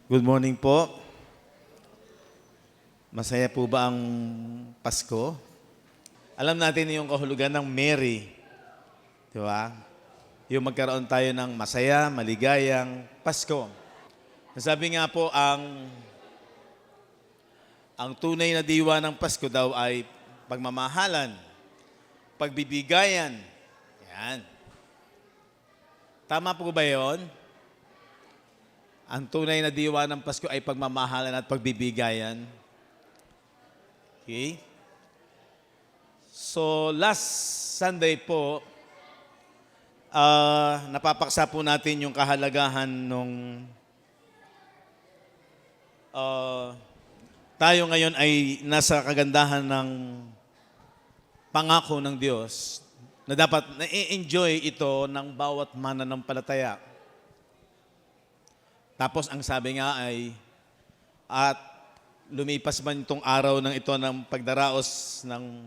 Good morning po. Masaya po ba ang Pasko? Alam natin yung kahulugan ng Merry. Di ba? Yung magkaroon tayo ng masaya, maligayang Pasko. Sabi nga po, ang tunay na diwa ng Pasko daw ay pagmamahalan, pagbibigayan. Yan. Tama po ba yun? Ang tunay na diwa ng Pasko ay pagmamahalan at pagbibigayan. Okay? So, last Sunday po, napapaksa po natin yung kahalagahan nung tayo ngayon ay nasa kagandahan ng pangako ng Diyos na dapat na-enjoy ito ng bawat mananampalataya. Tapos ang sabi nga ay, at lumipas man itong araw ng ito ng pagdaraos ng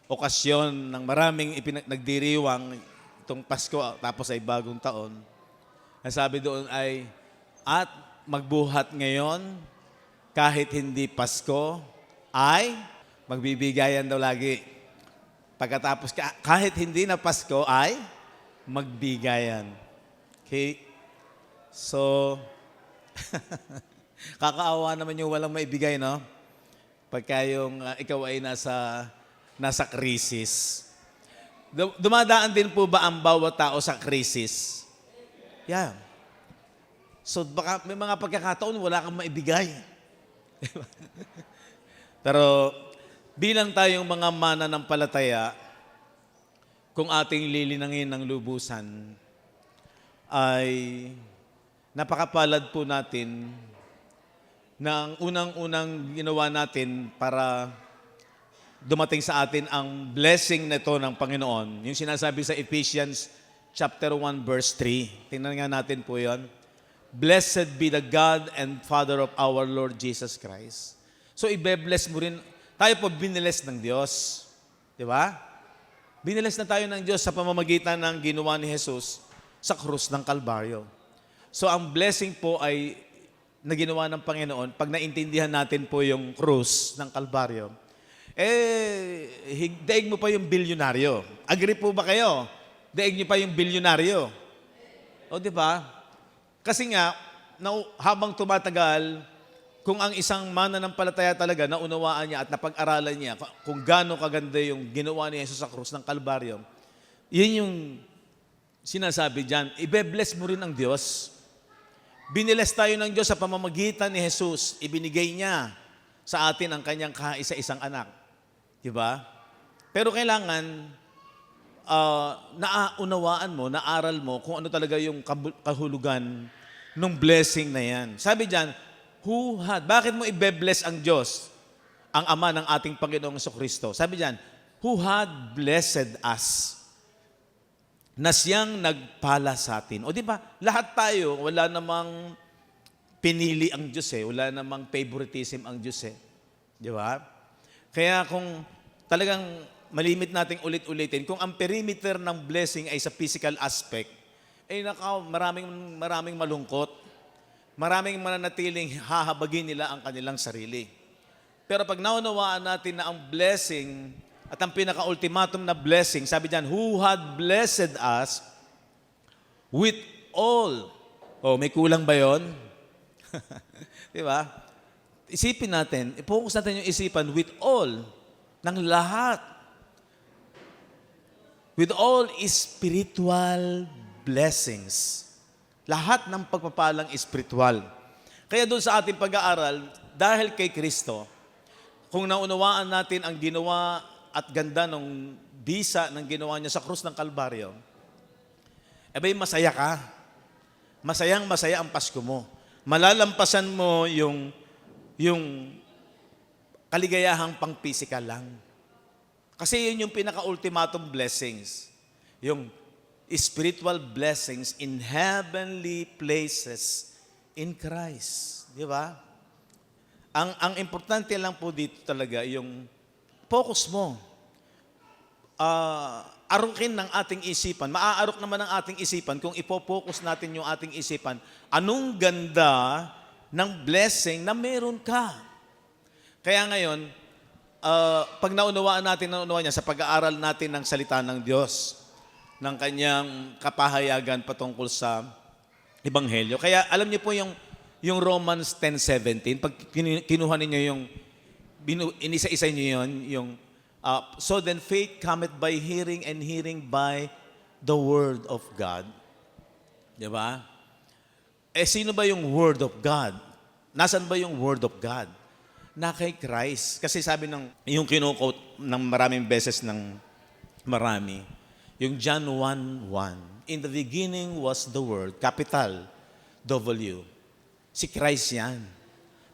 okasyon ng maraming nagdiriwang itong Pasko tapos ay bagong taon. Ang sabi doon ay, at magbuhat ngayon kahit hindi Pasko ay magbibigayan daw lagi. Pagkatapos kahit hindi na Pasko ay magbigayan. Okay? So, kakaawa naman yung walang maibigay, no? Pagka yung ikaw ay nasa krisis. Dumadaan din po ba ang bawat tao sa krisis? Yeah. So, baka may mga pagkakataon wala kang maibigay. Pero, bilang tayong mga mananampalataya, kung ating lilinangin ng lubusan, ay napakapalad po natin na ang unang-unang ginawa natin para dumating sa atin ang blessing nito ng Panginoon. Yung sinasabi sa Ephesians chapter 1 verse 3. Tingnan nga natin po yon. Blessed be the God and Father of our Lord Jesus Christ. So ibe-bless mo rin. Tayo po biniles ng Diyos. Di ba? Biniles na tayo ng Diyos sa pamamagitan ng ginawa ni Jesus sa krus ng Kalbaryo. So ang blessing po ay na ginawa ng Panginoon, pag naintindihan natin po yung krus ng Kalbaryo, daig mo pa yung bilyonaryo. Agree po ba kayo? Daig niyo pa yung bilyonaryo. O di ba? Kasi nga, habang tumatagal, kung ang isang mananampalataya talaga naunawaan niya at napag-aralan niya kung gaano kaganda yung ginawa ni Jesus sa krus ng Kalbaryo, yun yung sinasabi dyan, ibe-bless mo rin ang Diyos. Biniles tayo ng Diyos sa pamamagitan ni Jesus. Ibinigay niya sa atin ang kanyang kaisa-isang anak. Diba? Pero kailangan naunawaan mo, naaral mo kung ano talaga yung kahulugan ng blessing na yan. Sabi diyan, bakit mo ibe-bless ang Diyos, ang Ama ng ating Panginoong Jesucristo? Sabi diyan, who had blessed us, na siyang nagpala sa atin. O di ba, lahat tayo, wala namang pinili ang Diyos eh. Wala namang favoritism ang Diyos eh. Di ba? Kaya kung talagang malimit nating ulit-ulitin, kung ang perimeter ng blessing ay sa physical aspect, maraming malungkot. Maraming mananatiling hahabagin nila ang kanilang sarili. Pero pag naunawaan natin na ang blessing at ang pinaka-ultimatum na blessing, sabi diyan, who had blessed us with all. Oh, may kulang ba yon? Di ba? Isipin natin, i-focus natin yung isipan with all, ng lahat. With all spiritual blessings. Lahat ng pagpapalang espiritual. Kaya doon sa ating pag-aaral, dahil kay Kristo, kung naunawaan natin ang ginawa at ganda ng bisa ng ginawa niya sa krus ng Kalbaryo, masaya ka. Masayang-masaya ang Pasko mo. Malalampasan mo yung kaligayahang pang-physical lang. Kasi yun yung pinaka-ultimatum blessings. Yung spiritual blessings in heavenly places in Christ. Di ba? Ang importante lang po dito talaga yung focus mo. Arukin ng ating isipan. Maaarok naman ang ating isipan kung ipopokus natin yung ating isipan. Anong ganda ng blessing na meron ka. Kaya ngayon, pag naunawaan niya sa pag-aaral natin ng salita ng Diyos, ng kanyang kapahayagan patungkol sa Ebanghelyo. Kaya alam niyo po yung Romans 10:17, pag kinuha ninyo inisa-isa niyo yung so then faith cometh by hearing and hearing by the word of God. Di ba? Sino ba yung word of God? Nasaan ba yung word of God? Na kay Christ. Kasi sabi yung kino-quote ng maraming beses ng marami, yung John 1:1, in the beginning was the Word, capital W. Si Christ yan.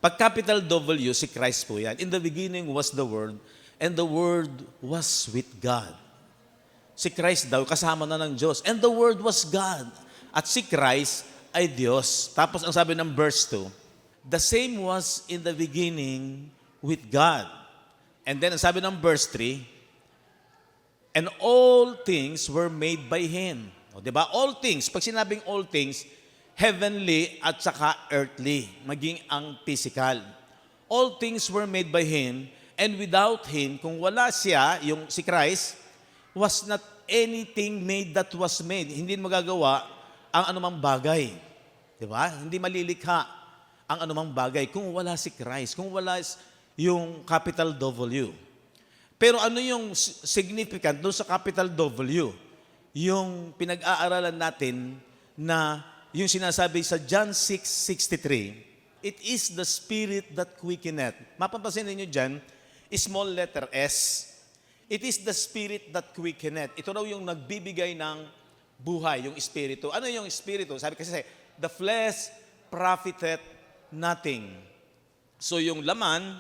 Pag capital W, si Christ po yan. In the beginning was the Word, and the Word was with God. Si Christ daw, kasama na ng Diyos. And the Word was God. At si Christ ay Diyos. Tapos ang sabi ng verse 2, the same was in the beginning with God. And then ang sabi ng verse 3, and all things were made by Him. O, diba? All things. Pag sinabing all things, heavenly at saka earthly, maging ang physical. All things were made by Him, and without Him, kung wala siya, si Christ, was not anything made that was made. Hindi magagawa ang anumang bagay. Diba? Hindi malilikha ang anumang bagay kung wala si Christ, kung wala yung capital W. Pero ano yung significant doon sa capital W? Yung pinag-aaralan natin na yung sinasabi sa John 6:63, it is the Spirit that quickeneth. Mapapansin niyo dyan, small letter S. It is the Spirit that quickeneth. Ito raw yung nagbibigay ng buhay, yung Espiritu. Ano yung Espiritu? Sabi kasi, the flesh profiteth nothing. So yung laman,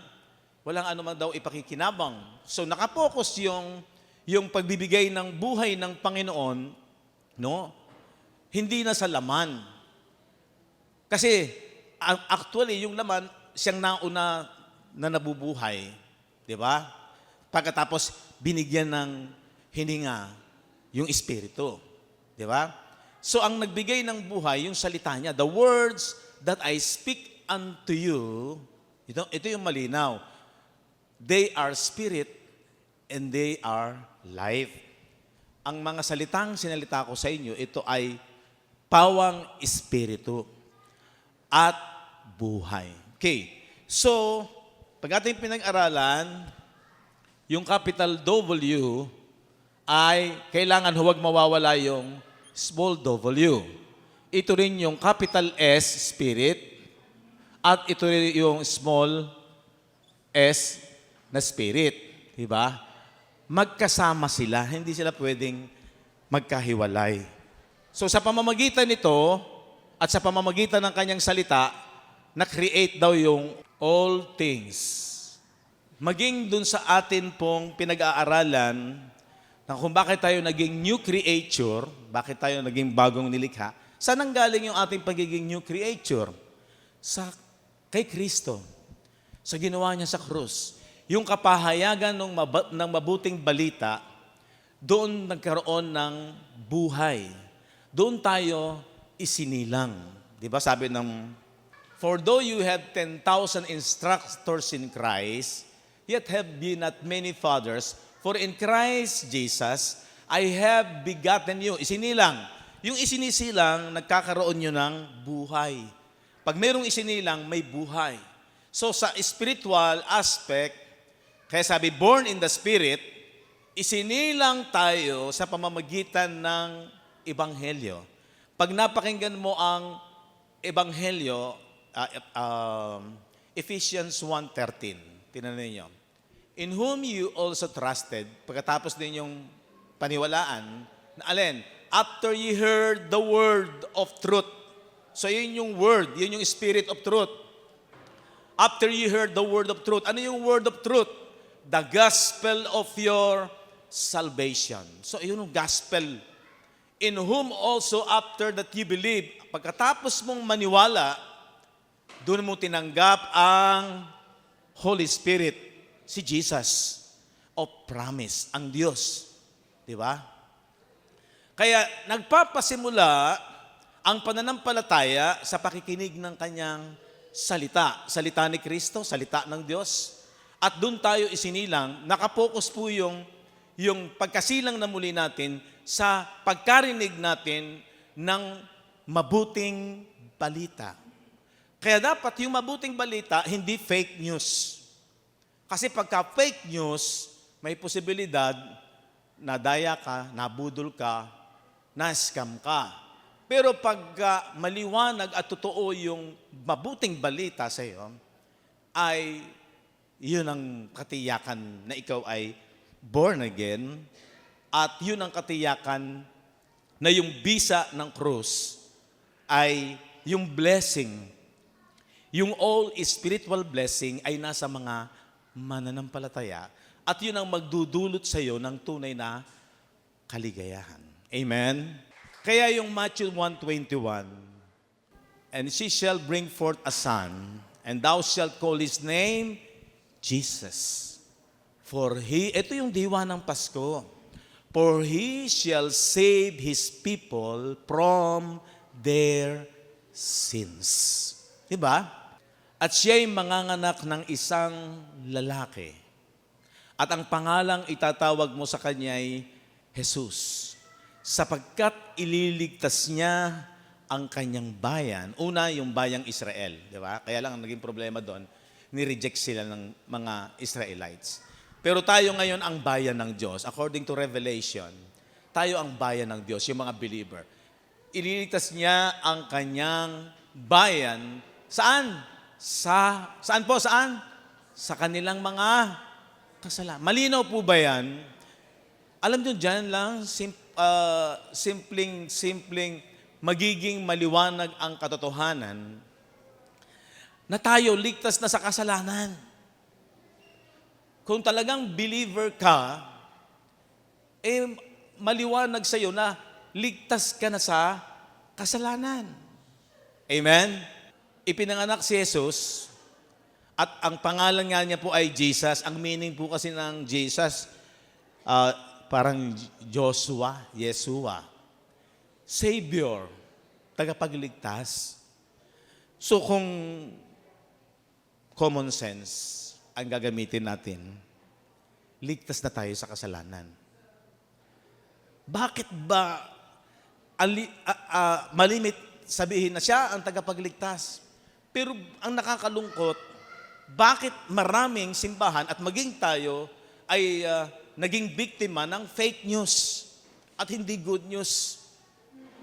walang ano man daw ipakikinabang. So nakapokus yung pagbibigay ng buhay ng Panginoon, no? Hindi na sa laman. Kasi actually yung laman siyang nauna na nabubuhay, 'di ba? Pagkatapos binigyan ng hininga yung Espiritu, 'di ba? So ang nagbigay ng buhay yung salita niya, the words that I speak unto you, ito yung malinaw. They are spirit and they are life. Ang mga salitang sinalita ko sa inyo, ito ay pawang espiritu at buhay. Okay. So, pag ating pinag-aralan, yung capital W ay kailangan huwag mawawala yung small w. Ito rin yung capital S, spirit, at ito rin yung small s na spirit. Diba? Magkasama sila, hindi sila pwedeng magkahiwalay. So sa pamamagitan nito, at sa pamamagitan ng kanyang salita, na-create daw yung all things. Maging dun sa atin pong pinag-aaralan, na kung bakit tayo naging new creature, bakit tayo naging bagong nilikha, saan ang galing yung ating pagiging new creature? Kay Kristo. Sa ginawa niya sa krus. Yung kapahayagan ng mabuting balita, doon nagkaroon ng buhay. Doon tayo isinilang. Di ba sabi ng, for though you have 10,000 instructors in Christ, yet have ye not many fathers, for in Christ Jesus, I have begotten you. Isinilang. Yung isinisilang, nagkakaroon nyo ng buhay. Pag mayroong isinilang, may buhay. So sa spiritual aspect, kaya sabi, born in the Spirit, isinilang tayo sa pamamagitan ng Ebanghelyo. Pag napakinggan mo ang Ebanghelyo, Ephesians 1:13, tinan ninyo. In whom you also trusted, pagkatapos din yung paniwalaan, na alin? After you heard the word of truth. So yun yung word, yun yung spirit of truth. After you heard the word of truth. Ano yung word of truth? The gospel of your salvation. So yun yung gospel. In whom also after that you believe, pagkatapos mong maniwala, doon mo tinanggap ang Holy Spirit, si Jesus of promise, ang Diyos. Di ba? Kaya nagpapasimula ang pananampalataya sa pakikinig ng kanyang salita. Salita ni Kristo, salita ng Diyos. At doon tayo isinilang, nakapokus po yung pagkasilang na muli natin sa pagkarinig natin ng mabuting balita. Kaya dapat yung mabuting balita, hindi fake news. Kasi pagka fake news, may posibilidad na daya ka, nabudol ka, na-scam ka. Pero pag maliwanag at totoo yung mabuting balita sa iyo, ay yun ang katiyakan na ikaw ay born again at yun ang katiyakan na yung bisa ng krus ay yung blessing, yung all spiritual blessing ay nasa mga mananampalataya at yun ang magdudulot sa iyo ng tunay na kaligayahan. Amen? Kaya yung Matthew 1:21, and she shall bring forth a son, and thou shalt call his name Jesus. For ito yung diwa ng Pasko. For he shall save his people from their sins. Diba? At siya'y manganganak ng isang lalaki. At ang pangalang itatawag mo sa kanya'y Jesus. Sapagkat ililigtas niya ang kanyang bayan. Una, yung bayang Israel. Diba? Kaya lang ang naging problema doon, ni-reject sila ng mga Israelites. Pero tayo ngayon ang bayan ng Diyos. According to Revelation, tayo ang bayan ng Diyos, yung mga believer. Ililigtas niya ang kanyang bayan. Saan? Saan po? Saan? Sa kanilang mga kasalanan. Malinaw po ba yan? Alam nyo dyan lang, simpleng magiging maliwanag ang katotohanan na tayo ligtas na sa kasalanan. Kung talagang believer ka, maliwanag sa iyo na ligtas ka na sa kasalanan. Amen? Ipinanganak si Jesus at ang pangalan nga niya po ay Jesus. Ang meaning po kasi ng Jesus, parang Joshua, Yeshua. Savior, tagapagligtas. So kung common sense ang gagamitin natin, ligtas na tayo sa kasalanan. Bakit ba malimit sabihin na siya ang tagapagligtas? Pero ang nakakalungkot, bakit maraming simbahan at maging tayo ay naging biktima ng fake news at hindi good news?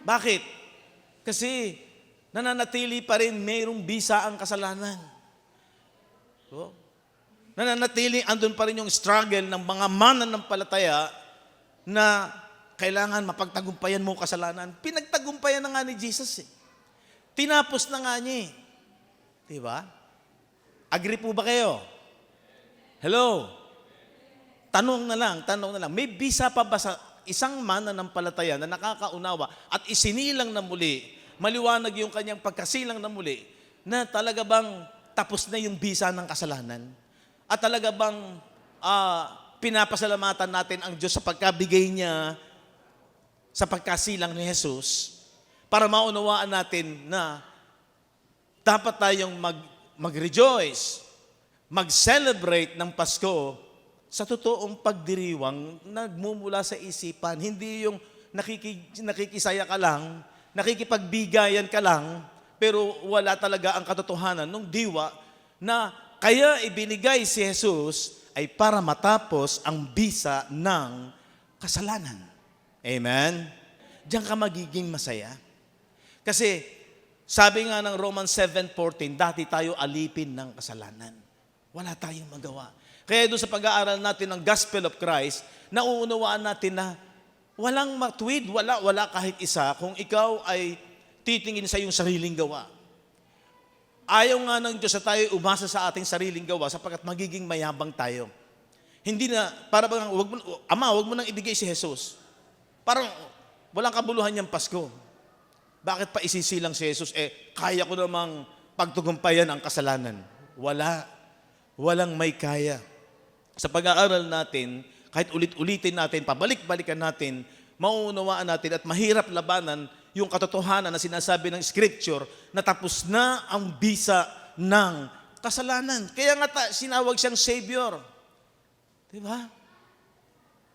Bakit? Kasi nananatili pa rin mayroong bisa ang kasalanan. So, nananatili, andun pa rin yung struggle ng mga mananampalataya na kailangan mapagtagumpayan mo kasalanan. Pinagtagumpayan na nga ni Jesus eh. Tinapos na nga niya eh. Diba? Agree po ba kayo? Hello? Tanong na lang. May bisa pa ba sa isang mananampalataya na nakakaunawa at isinilang na muli, maliwanag yung kanyang pagkasilang na muli, na talaga bang tapos na yung bisa ng kasalanan? At talaga bang pinapasalamatan natin ang Diyos sa pagkabigay niya sa pagkasilang ni Jesus para maunawaan natin na dapat tayong mag-rejoice, mag-celebrate ng Pasko sa totoong pagdiriwang nagmumula sa isipan. Hindi yung nakikisaya ka lang, nakikipagbigayan ka lang, pero wala talaga ang katotohanan ng diwa na kaya ibinigay si Jesus ay para matapos ang bisa ng kasalanan. Amen? Diyan ka magiging masaya. Kasi sabi nga ng Romans 7:14, dati tayo alipin ng kasalanan. Wala tayong magawa. Kaya doon sa pag-aaral natin ng Gospel of Christ, nauunawaan natin na walang matuwid, wala kahit isa kung ikaw ay titingin sa iyong sariling gawa. Ayaw nga ng Diyos na tayo umasa sa ating sariling gawa sapagkat magiging mayabang tayo. Hindi na, para bang, wag mo nang ibigay si Jesus. Parang walang kabuluhan niyang Pasko. Bakit pa isisilang si Jesus? Kaya ko namang pagtugumpayan ang kasalanan. Walang may kaya. Sa pag-aaral natin, kahit ulit-ulitin natin, pabalik-balikan natin, mauunawaan natin at mahirap labanan yung katotohanan na sinasabi ng Scripture na tapos na ang bisa ng kasalanan. Kaya nga sinawag siyang Savior. Di ba?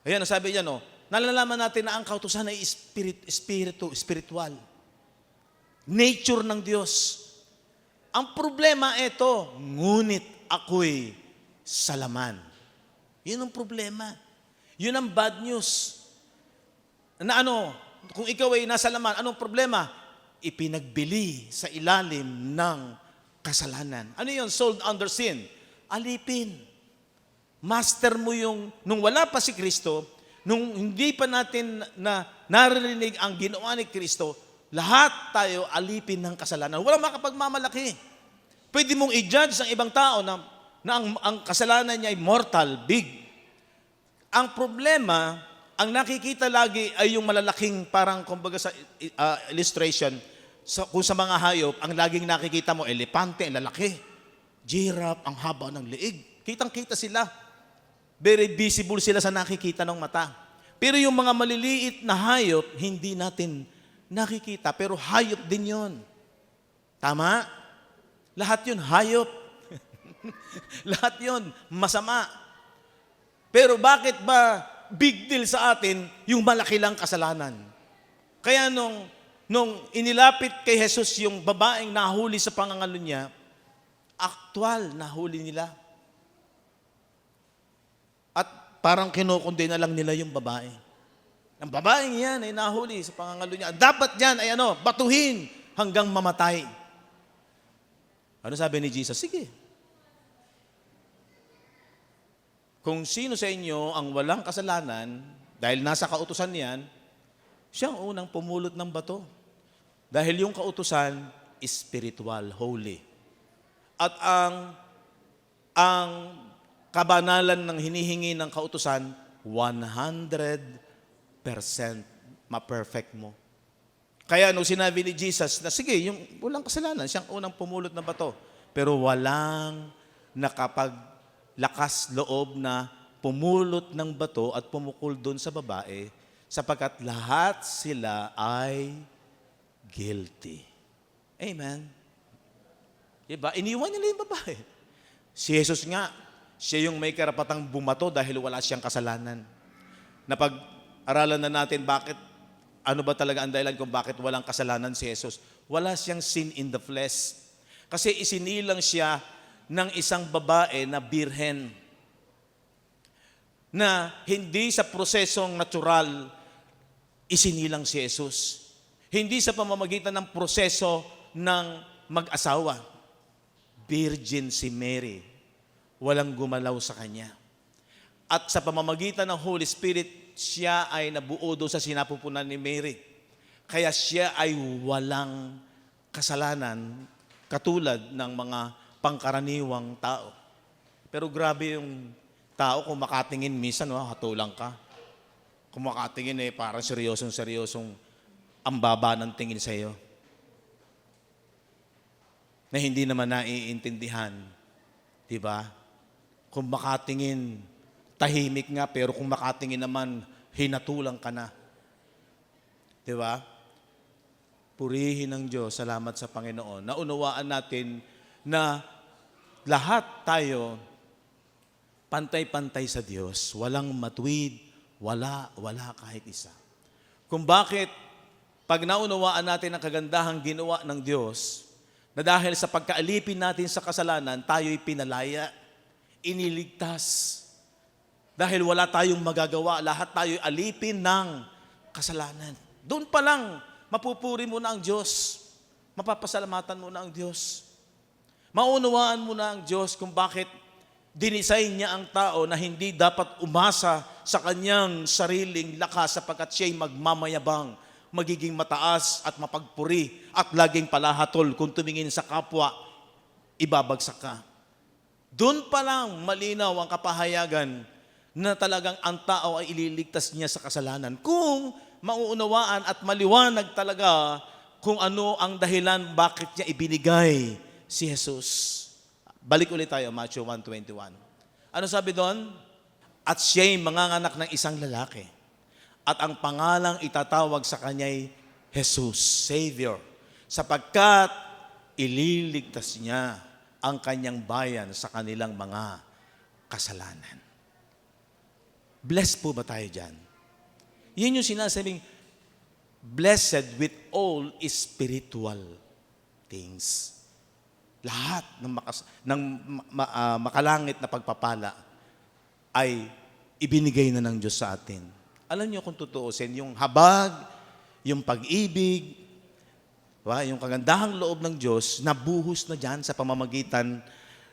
Ayan, sabi niya, no, nalalaman natin na ang kautusan ay spiritual. Nature ng Diyos. Ang problema ito, ngunit ako'y salaman. Yun ang problema. Yun ang bad news. Na kung ikaw ay nasa laman, anong problema? Ipinagbili sa ilalim ng kasalanan. Ano yun? Sold under sin. Alipin. Master mo yung, nung wala pa si Kristo, nung hindi pa natin naririnig ang ginawa ni Kristo, lahat tayo alipin ng kasalanan. Walang makapagmamalaki. Pwede mong i-judge ang ibang tao na ang kasalanan niya ay mortal, big. Ang problema, ang nakikita lagi ay yung malalaking, parang kumbaga sa illustration, kung sa mga hayop, ang laging nakikita mo, elepante, ang lalaki. Giraffe, ang haba ng leeg. Kitang-kita sila. Very visible sila sa nakikita ng mata. Pero yung mga maliliit na hayop, hindi natin nakikita. Pero hayop din yon. Tama? Lahat yun hayop. Lahat yun masama. Pero bakit ba big deal sa atin yung malaki lang kasalanan? Kaya nung inilapit kay Jesus yung babaeng nahuli sa pangangalo niya, aktual nahuli nila. At parang kinukundi na lang nila yung babae. Ang babaeng yan ay nahuli sa pangangalo niya. Dapat yan ay batuhin hanggang mamatay. Ano sabi ni Jesus? Sige. Kung sino sa inyo ang walang kasalanan, dahil nasa kautusan niyan, siyang unang pumulot ng bato. Dahil yung kautusan, spiritual, holy. At ang kabanalan ng hinihingi ng kautusan, 100% ma-perfect mo. Kaya nung sinabi ni Jesus na sige, yung walang kasalanan, siyang unang pumulot ng bato. Pero walang nakapaglakas loob na pumulot ng bato at pumukol doon sa babae sapagkat lahat sila ay guilty. Amen. Diba? Iniwan nila yung babae. Si Jesus nga, siya yung may karapatang bumato dahil wala siyang kasalanan. Napag-aralan na natin ano ba talaga ang dahilan kung bakit walang kasalanan si Jesus. Wala siyang sin in the flesh. Kasi isinilang siya ng isang babae na birhen na hindi sa prosesong natural isinilang si Jesus. Hindi sa pamamagitan ng proseso ng mag-asawa. Virgin si Mary. Walang gumalaw sa kanya. At sa pamamagitan ng Holy Spirit, siya ay nabuo doon sa sinapupunan ni Mary. Kaya siya ay walang kasalanan katulad ng mga pangkaraniwang tao. Pero grabe yung tao kung makatingin minsan, hatulang ka. Kung makatingin parang seryosong ang baba ng tingin sa iyo. Na hindi naman naiintindihan. Diba? Kung makatingin, tahimik nga, pero kung makatingin naman, hinatulang ka na. Diba? Purihin ng Diyos, salamat sa Panginoon. Naunawaan natin na lahat tayo pantay-pantay sa Diyos. Walang matuwid, wala kahit isa. Kung bakit, pag naunawaan natin ang kagandahang ginawa ng Diyos, na dahil sa pagkaalipin natin sa kasalanan, tayo'y pinalaya, iniligtas. Dahil wala tayong magagawa, lahat tayo'y alipin ng kasalanan. Doon pa lang, mapupuri mo na ang Diyos. Mapapasalamatan mo na ang Diyos. Maunawaan mo na ang Diyos kung bakit dinisign niya ang tao na hindi dapat umasa sa kanyang sariling lakas sapagkat siya'y magmamayabang, magiging mataas at mapagpuri at laging palahatol kung tumingin sa kapwa, ibabagsak ka. Doon pa lang malinaw ang kapahayagan na talagang ang tao ay ililigtas niya sa kasalanan. Kung mauunawaan at maliwanag talaga kung ano ang dahilan bakit niya ibinigay si Jesus. Balik ulit tayo, Matthew 1:21. Ano sabi doon? At siya'y manganganak ng isang lalaki. At ang pangalang itatawag sa kanya'y Jesus, Savior. Sapagkat ililigtas niya ang kanyang bayan sa kanilang mga kasalanan. Blessed po ba tayo dyan? Yun yung sinasabing, blessed with all spiritual things. Lahat ng makalangit na pagpapala ay ibinigay na ng Diyos sa atin. Alam niyo kung tutuusin, yung habag, yung pag-ibig, yung kagandahang loob ng Diyos, nabuhos na dyan sa pamamagitan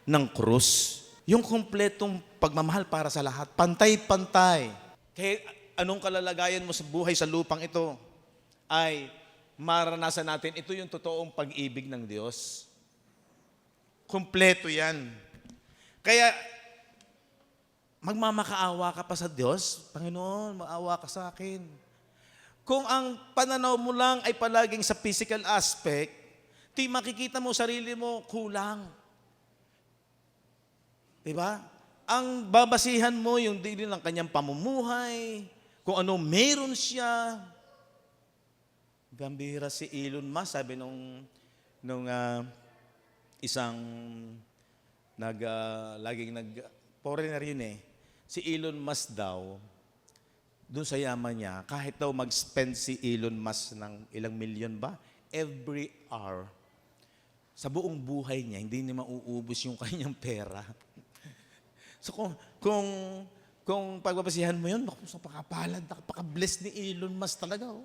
ng krus. Yung kompletong pagmamahal para sa lahat, pantay-pantay. Kaya anong kalalagayan mo sa buhay sa lupang ito, ay maranasan natin, ito yung totoong pag-ibig ng Diyos. Kompleto yan. Kaya, magmamakaawa ka pa sa Diyos, Panginoon, maawa ka sa akin. Kung ang pananaw mo lang ay palaging sa physical aspect, di makikita mo sarili mo kulang. Diba? Ang babasihan mo yung dili ng kanyang pamumuhay, kung ano meron siya. Gambira si Elon Musk, sabi nung isang foreigner yun eh. Si Elon Musk daw, doon sa yaman niya, kahit daw mag-spend si Elon Musk ng ilang milyon ba, every hour, sa buong buhay niya, hindi niya mauubos yung kanyang pera. So kung pagbabasihan mo yun, napakapalad, napaka-bless ni Elon Musk talaga. Oh.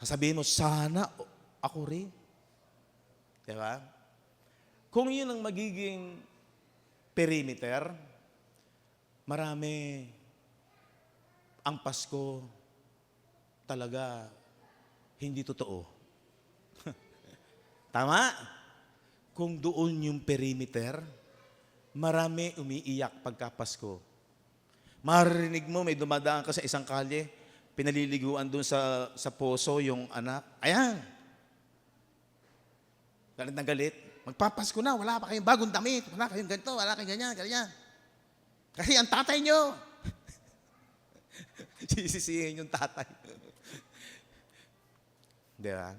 Sasabihin mo, sana ako rin. Diba? Kung yun ang magiging perimeter, marami ang Pasko talaga hindi totoo. Tama? Kung doon yung perimeter, marami umiiyak pagka Pasko. Maririnig mo, may dumadaan ka sa isang kalye, pinaliliguan doon sa poso yung anak. Ayan! Galit na galit. Magpapasko na, wala pa kayong bagong damit, wala kayong ganito, wala kayong ganyan, ganyan. Kasi ang tatay nyo. Sisisihin yung tatay. Diba?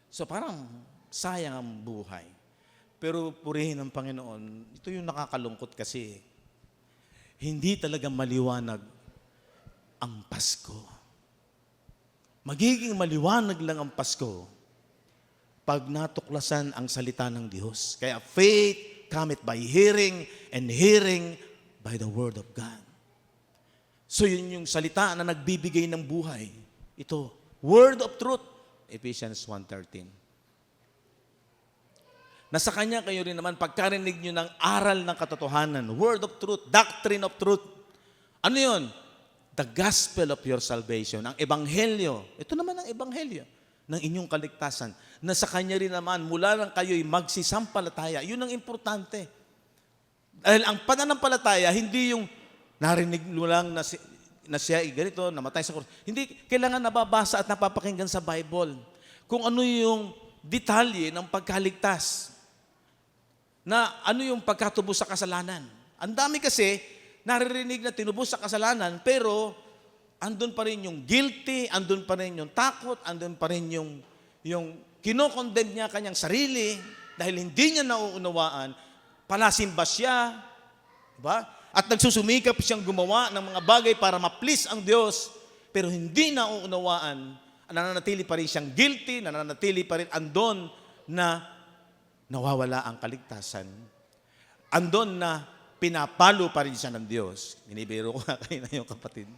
So parang sayang ang buhay. Pero purihin ng Panginoon, ito yung nakakalungkot kasi. Hindi talaga maliwanag ang Pasko. Magiging maliwanag lang ang Pasko pag natuklasan ang salita ng Diyos. Kaya faith cometh by hearing, and hearing by the word of God. So yun yung salita na nagbibigay ng buhay. Ito, word of truth. Ephesians 1:13. Nasa Kanya kayo rin naman pagkarinig nyo ng aral ng katotohanan, word of truth, doctrine of truth. Ano yun? The gospel of your salvation, ang ebanghelyo. Ito naman ang ebanghelyo ng inyong kaligtasan. Na sa Kanya rin naman, mula lang kayo'y magsisampalataya. Yun ang importante. Dahil ang pananampalataya, hindi yung narinig mo lang na siya ganito, namatay sa krus. Hindi kailangan nababasa at napapakinggan sa Bible kung ano yung detalye ng pagkaligtas. Na ano yung pagkatubos sa kasalanan. Ang dami kasi naririnig na tinubos sa kasalanan, pero andun pa rin yung guilty, andun pa rin yung takot, andun pa rin yung kinokondemn niya kanyang sarili dahil hindi niya nauunawaan, palasimba siya, diba? At nagsusumikap siyang gumawa ng mga bagay para ma-please ang Diyos, pero hindi nauunawaan, nananatili pa rin siyang guilty, nananatili pa rin andon na nawawala ang kaligtasan. Andon na pinapalo pa rin siya ng Diyos. Binibiro ko nga kayo na yung kapatid.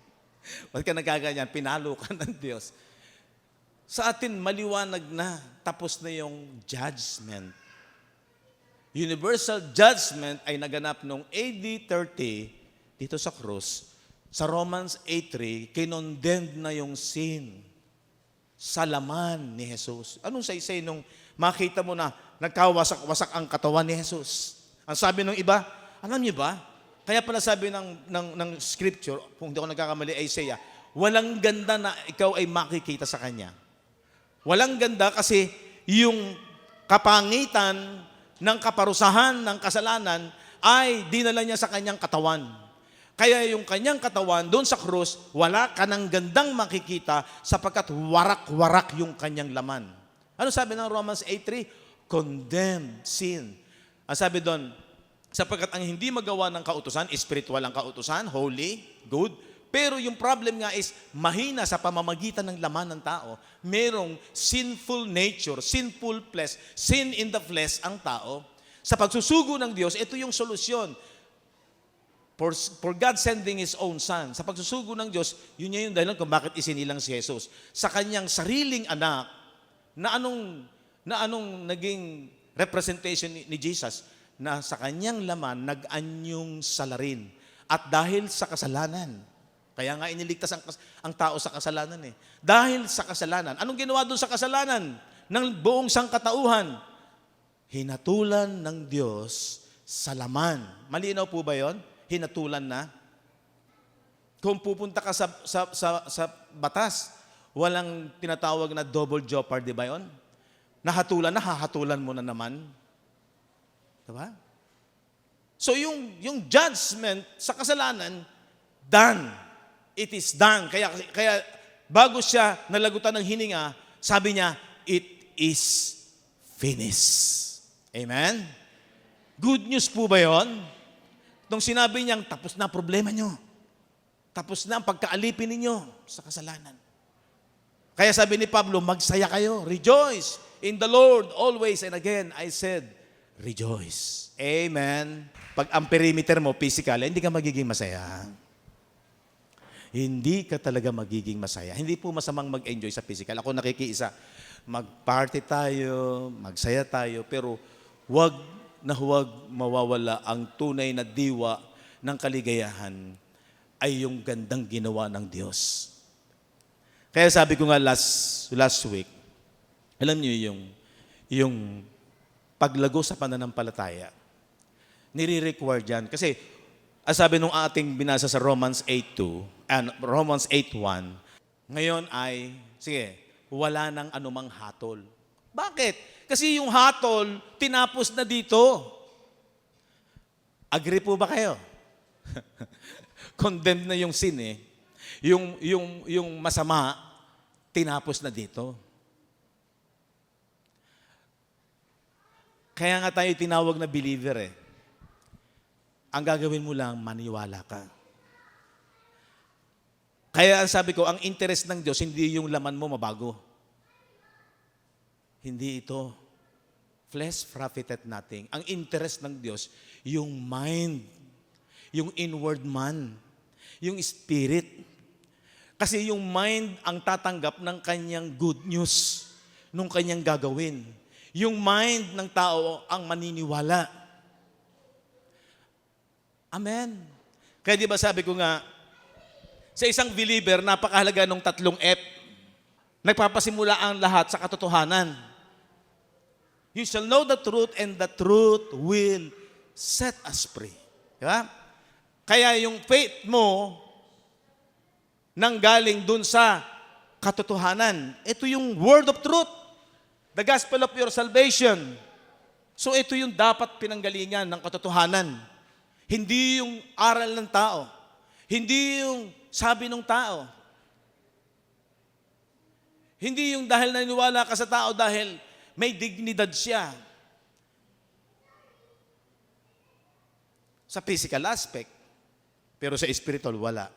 Ba't ka nagaganyan? Pinalo ka ng Diyos. Sa atin, maliwanag na. Tapos na yung judgment. Universal judgment ay naganap noong AD 30 dito sa krus. Sa Romans 8:3, kinondemned na yung sin sa laman ni Jesus. Anong saysay nung makita mo na nagkawasak-wasak ang katawan ni Jesus? Ang sabi ng iba, alam niyo ba? Kaya pala sabi ng scripture, kung hindi ako nagkakamali, Isaiah, walang ganda na ikaw ay makikita sa Kanya. Walang ganda kasi yung kapangitan ng kaparusahan ng kasalanan ay dinala niya sa Kanyang katawan. Kaya yung Kanyang katawan, doon sa krus, wala ka ng gandang makikita sapagkat warak-warak yung Kanyang laman. Ano sabi ng Romans 8:3? condemned sin. Ang sabi doon, sapagkat ang hindi magawa ng kautusan, spiritual ang kautusan, holy, good. Pero yung problem nga is, mahina sa pamamagitan ng laman ng tao. Merong sinful nature, sinful flesh, sin in the flesh ang tao. Sa pagsusugo ng Diyos, ito yung solusyon. For God sending His own Son. Sa pagsusugo ng Diyos, yun yung dahilan kung bakit isinilang si Jesus. Sa kanyang sariling anak, na anong naging representation ni Jesus? Na sa kanyang laman, nag-anyong salarin. At dahil sa kasalanan, kaya nga iniligtas ang tao sa kasalanan eh. Dahil sa kasalanan, anong ginawa doon sa kasalanan? Ng buong sangkatauhan, hinatulan ng Diyos sa laman. Malinaw po ba yon? Hinatulan na. Kung pupunta ka sa batas, walang tinatawag na double jeopardy ba yon? Nahatulan na, hahatulan mo na naman. Diba? So yung judgment sa kasalanan, done. It is done. Kaya bago siya nalagutan ng hininga, sabi niya, it is finished. Amen? Good news po ba yon? Nung sinabi niyang, tapos na problema nyo. Tapos na ang pagkaalipin ninyo sa kasalanan. Kaya sabi ni Pablo, magsaya kayo. Rejoice in the Lord always. And again, I said, rejoice. Amen. Pag ang perimeter mo, physical, hindi ka magiging masaya. Hindi ka talaga magiging masaya. Hindi po masamang mag-enjoy sa physical. Ako nakikiisa, mag-party tayo, magsaya tayo, pero huwag mawawala ang tunay na diwa ng kaligayahan ay yung gandang ginawa ng Diyos. Kaya sabi ko nga last week, alam niyo yung paglago sa pananampalataya, nire-require dyan. Kasi, sabi nung ating binasa sa Romans 8:2 and Romans 8:1, ngayon ay, sige, wala nang anumang hatol. Bakit? Kasi yung hatol, tinapos na dito. Agree po ba kayo? Condemned na yung sin eh. Yung masama, tinapos na dito. Kaya nga tayo tinawag na believer eh. Ang gagawin mo lang, maniwala ka. Kaya ang sabi ko, ang interest ng Diyos, hindi yung laman mo mabago. Hindi ito. Flesh profited nothing. Ang interest ng Diyos, yung mind, yung inward man, yung spirit. Kasi yung mind ang tatanggap ng kanyang good news, nung kanyang gagawin. Yung mind ng tao ang maniniwala. Amen. Kaya di ba sabi ko nga, sa isang believer, napakahalaga ng 3 F. Nagpapasimula ang lahat sa katotohanan. You shall know the truth and the truth will set us free. Diba? Kaya yung faith mo nanggaling dun sa katotohanan. Ito yung word of truth. The gospel of your salvation. So ito yung dapat pinanggalingan ng katotohanan. Hindi yung aral ng tao. Hindi yung sabi ng tao. Hindi yung dahil naniniwala ka sa tao dahil may dignidad siya. Sa physical aspect. Pero sa spiritual, wala.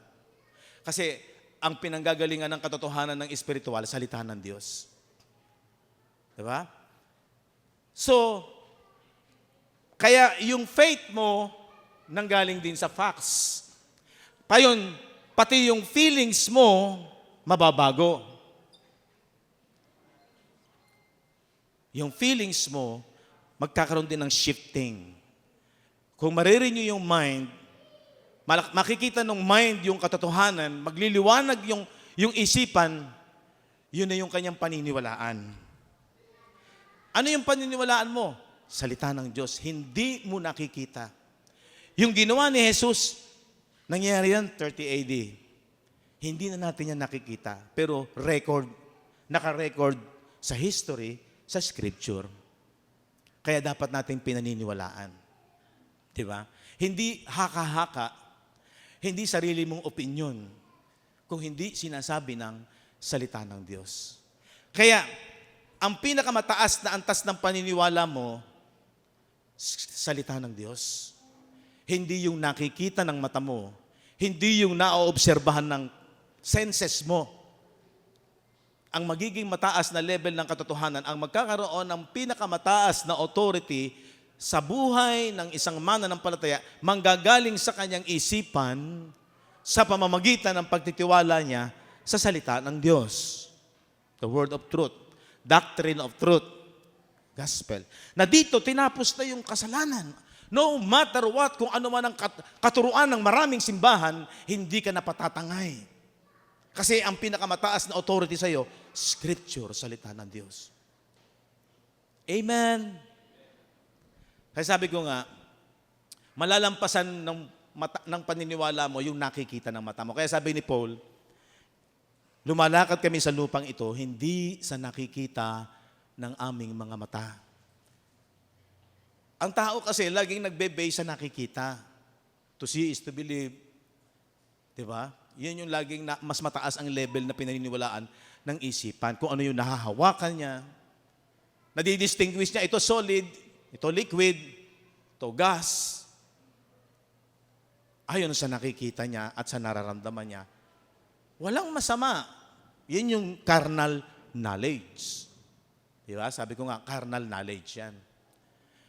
Kasi ang pinanggagalingan ng katotohanan ng spiritual, salita ng Diyos. Diba? So, kaya yung faith mo, nanggaling din sa facts. Pati yung feelings mo, mababago. Yung feelings mo, magkakaroon din ng shifting. Kung marirenew yung mind, makikita ng mind yung katotohanan, magliliwanag yung isipan, yun na yung kanyang paniniwalaan. Ano yung paniniwalaan mo? Salita ng Diyos. Hindi mo nakikita. Yung ginawa ni Jesus, nangyari yan 30 AD. Hindi na natin yan nakikita. Pero naka-record sa history, sa scripture. Kaya dapat natin pinaniniwalaan. Diba? Hindi haka-haka, hindi sarili mong opinyon, kung hindi sinasabi ng salita ng Diyos. Kaya, ang pinakamataas na antas ng paniniwala mo, salita ng Diyos. Hindi yung nakikita ng mata mo, hindi yung naoobserbahan ng senses mo. Ang magiging mataas na level ng katotohanan, ang magkakaroon ng pinakamataas na authority sa buhay ng isang mananampalataya, manggagaling sa kanyang isipan sa pamamagitan ng pagtitiwala niya sa salita ng Diyos. The word of truth, doctrine of truth, gospel. Na dito, tinapos na yung kasalanan. No matter what, kung ano man ang katuruan ng maraming simbahan, hindi ka napatatangay. Kasi ang pinakamataas na authority sa iyo, Scripture, salita ng Diyos. Amen. Kaya sabi ko nga, malalampasan ng paniniwala mo yung nakikita ng mata mo. Kaya sabi ni Paul, lumalakad kami sa lupang ito, hindi sa nakikita ng aming mga mata. Ang tao kasi laging nagbe-base sa nakikita. To see is to believe. Diba? Yan yung laging mas mataas ang level na pinaniniwalaan ng isipan. Kung ano yung nahahawakan niya. Nadidistinguish niya, ito solid, ito liquid, ito gas. Ayon sa nakikita niya at sa nararamdaman niya, walang masama. Yan yung carnal knowledge. Diba? Sabi ko nga, carnal knowledge yan.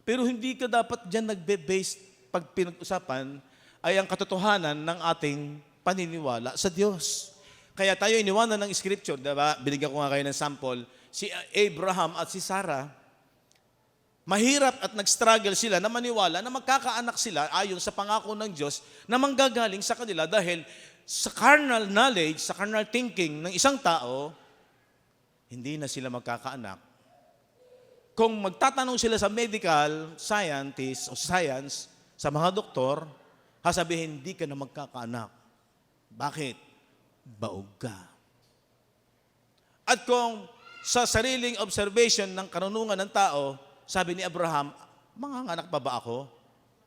Pero hindi ka dapat dyan nagbe-base pag pinag-usapan ay ang katotohanan ng ating paniniwala sa Diyos. Kaya tayo iniwanan ng Scripture, diba? Binigyan ko nga kayo ng sample, si Abraham at si Sarah, mahirap at nag-struggle sila na maniwala na magkakaanak sila ayon sa pangako ng Diyos na manggagaling sa kanila dahil sa carnal knowledge, sa carnal thinking ng isang tao, hindi na sila magkakaanak. Kung magtatanong sila sa medical scientist o science, sa mga doktor, sasabihin, hindi ka na magkakaanak. Bakit? Baog ka. At kung sa sariling observation ng karunungan ng tao, sabi ni Abraham, manganganak pa ba ako?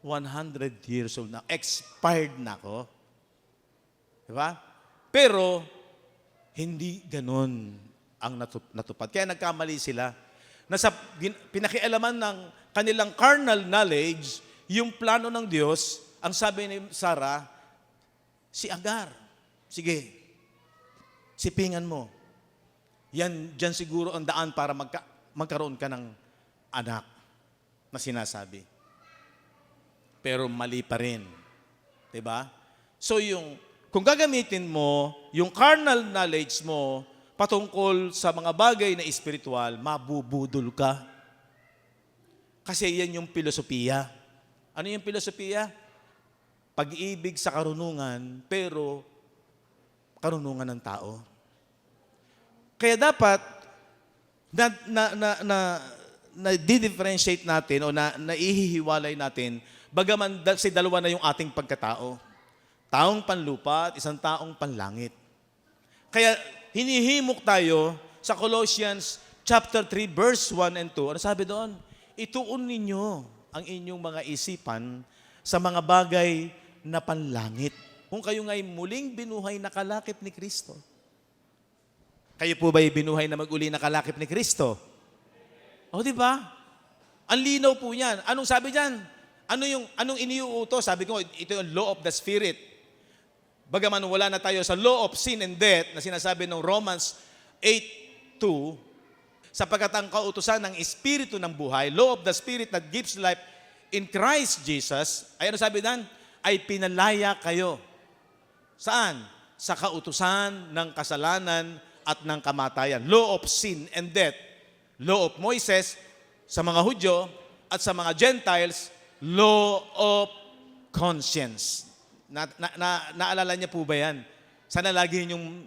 100 years old na. Expired na ako. Diba? Pero, hindi ganon ang natupad. Kaya nagkamali sila na sa pinakialaman ng kanilang carnal knowledge, yung plano ng Diyos, ang sabi ni Sarah, si Agar, sige, sipingan mo. Diyan siguro ang daan para magkaroon ka ng anak na sinasabi. Pero mali pa rin. Diba? So kung gagamitin mo, yung carnal knowledge mo, patungkol sa mga bagay na espiritual, mabubudol ka. Kasi yan yung filosofiya. Ano yung filosofiya? Pag-ibig sa karunungan, pero karunungan ng tao. Kaya dapat na-differentiate natin o naihihiwalay natin, bagaman si dalawa na yung ating pagkatao. Taong panlupa at isang taong panlangit. Kaya hinihimok tayo sa Colossians chapter 3, verse 1 and 2. Ano sabi doon? Ituon ninyo ang inyong mga isipan sa mga bagay na panlangit. Kung kayo nga'y muling binuhay na kalakip ni Kristo. Kayo po ba'y binuhay na mag-uli na kalakip ni Kristo? O, di ba? Ang linaw po yan. Anong sabi dyan? Anong iniuutos? Sabi ko, ito yung law of the Spirit. Bagaman wala na tayo sa law of sin and death na sinasabi ng Romans 8:2, sapagkat ang kautusan ng Espiritu ng buhay, law of the Spirit that gives life in Christ Jesus, ay ano sabi dan? Ay pinalaya kayo. Saan? Sa kautusan ng kasalanan at ng kamatayan. Law of sin and death. Law of Moises sa mga Hudyo at sa mga Gentiles, law of conscience. Naalala niya po ba yan? Sana lagi yung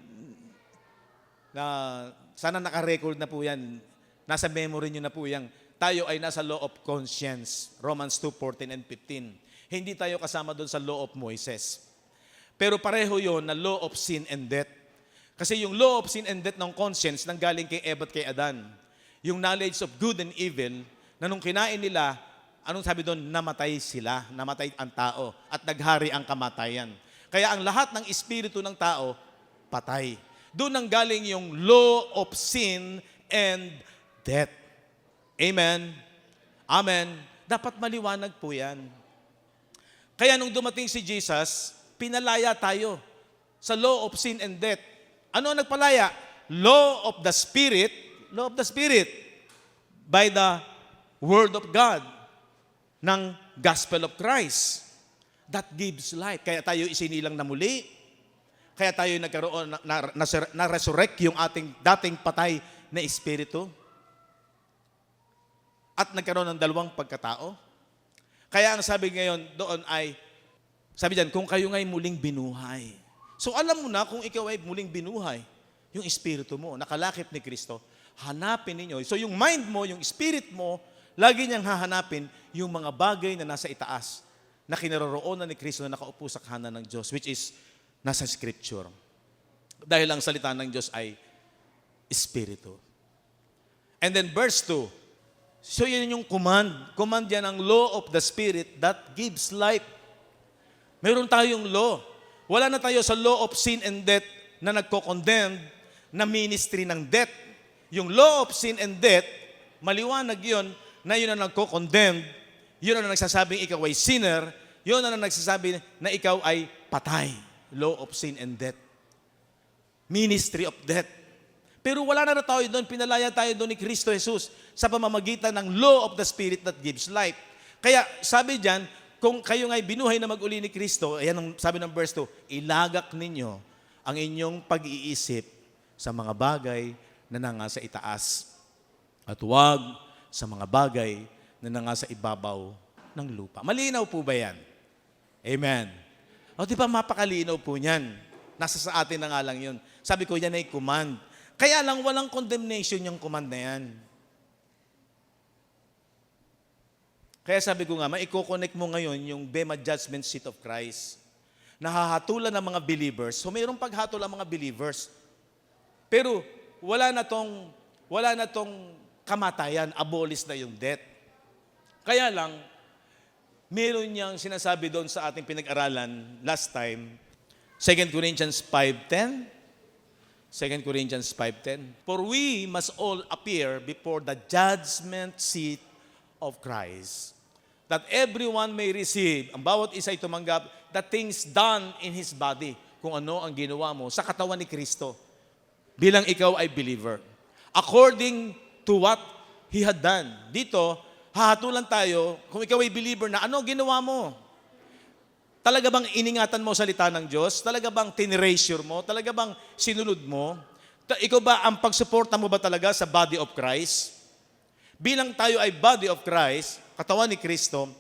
sana naka-record na po yan. Nasa memory niyo na po yan. Tayo ay nasa law of conscience. Romans 2:14 and 15. Hindi tayo kasama doon sa law of Moises. Pero pareho yon na law of sin and death. Kasi yung law of sin and death ng conscience nanggaling kay Eva at kay Adan. Yung knowledge of good and evil na nung kinain nila, anong sabi doon? Namatay sila. Namatay ang tao. At naghari ang kamatayan. Kaya ang lahat ng espiritu ng tao, patay. Doon nang galing yung law of sin and death. Amen? Amen? Dapat maliwanag po yan. Kaya nung dumating si Jesus, pinalaya tayo sa law of sin and death. Ano ang nagpalaya? Law of the Spirit, by the Word of God, ng Gospel of Christ. That gives life. Kaya tayo isinilang na muli. Kaya tayo nagkaroon, na-resurrect yung ating dating patay na espiritu. At nagkaroon ng dalawang pagkatao. Kaya ang sabi ngayon doon ay, sabi dyan, kung kayo nga'y muling binuhay. So alam mo na kung ikaw ay muling binuhay, yung espiritu mo, nakalakip ni Kristo, hanapin ninyo. So yung mind mo, yung spirit mo, lagi niyang hahanapin yung mga bagay na nasa itaas, na kinaroroonan ni Kristo na nakaupo sa kahanan ng Diyos, which is nasa Scripture. Dahil ang salita ng Diyos ay espiritu. And then verse 2, so yun yung command. Command yan ang law of the Spirit that gives life. Meron tayong law. Wala na tayo sa law of sin and death na nagko-condemn na ministry ng death. Yung law of sin and death, maliwanag yun na yun ang nagko-condemn, yun ang nagsasabing ikaw ay sinner, yun ang nagsasabi na ikaw ay patay. Law of sin and death. Ministry of death. Pero wala na tayo doon, pinalaya tayo doon ni Kristo Jesus sa pamamagitan ng law of the Spirit that gives life. Kaya sabi diyan, kung kayo nga'y binuhay na mag-uli ni Kristo, ayan ang sabi ng verse 2, ilagak ninyo ang inyong pag-iisip sa mga bagay na nangasa itaas at huwag sa mga bagay na nangasa ibabaw ng lupa. Malinaw po ba yan? Amen. O di ba mapakalinaw po niyan? Nasa sa atin na nga lang yun. Sabi ko, yan ay command. Kaya lang walang condemnation yung command na yan. Kaya sabi ko nga, maiko-connect mo ngayon yung Bema Judgment Seat of Christ. Nahahatulan ng mga believers. So mayroong paghatol ang mga believers. Pero wala na tong kamatayan, abolish na yung death. Kaya lang, meron niyang sinasabi doon sa ating pinag-aralan last time, 2 Corinthians 5:10. 2 Corinthians 5:10. For we must all appear before the judgment seat of Christ, that everyone may receive, ang bawat isa ay tumanggap, the things done in His body, kung ano ang ginawa mo sa katawan ni Kristo, bilang ikaw ay believer. According to what He had done. Dito, hahatulan tayo, kung ikaw ay believer na, ano ginawa mo? Talaga bang iningatan mo salita ng Diyos? Talaga bang tinrasure mo? Talaga bang sinunod mo? Ikaw ba, ang pagsuporta mo ba talaga sa body of Christ? Bilang tayo ay body of Christ, katawan ni Kristo,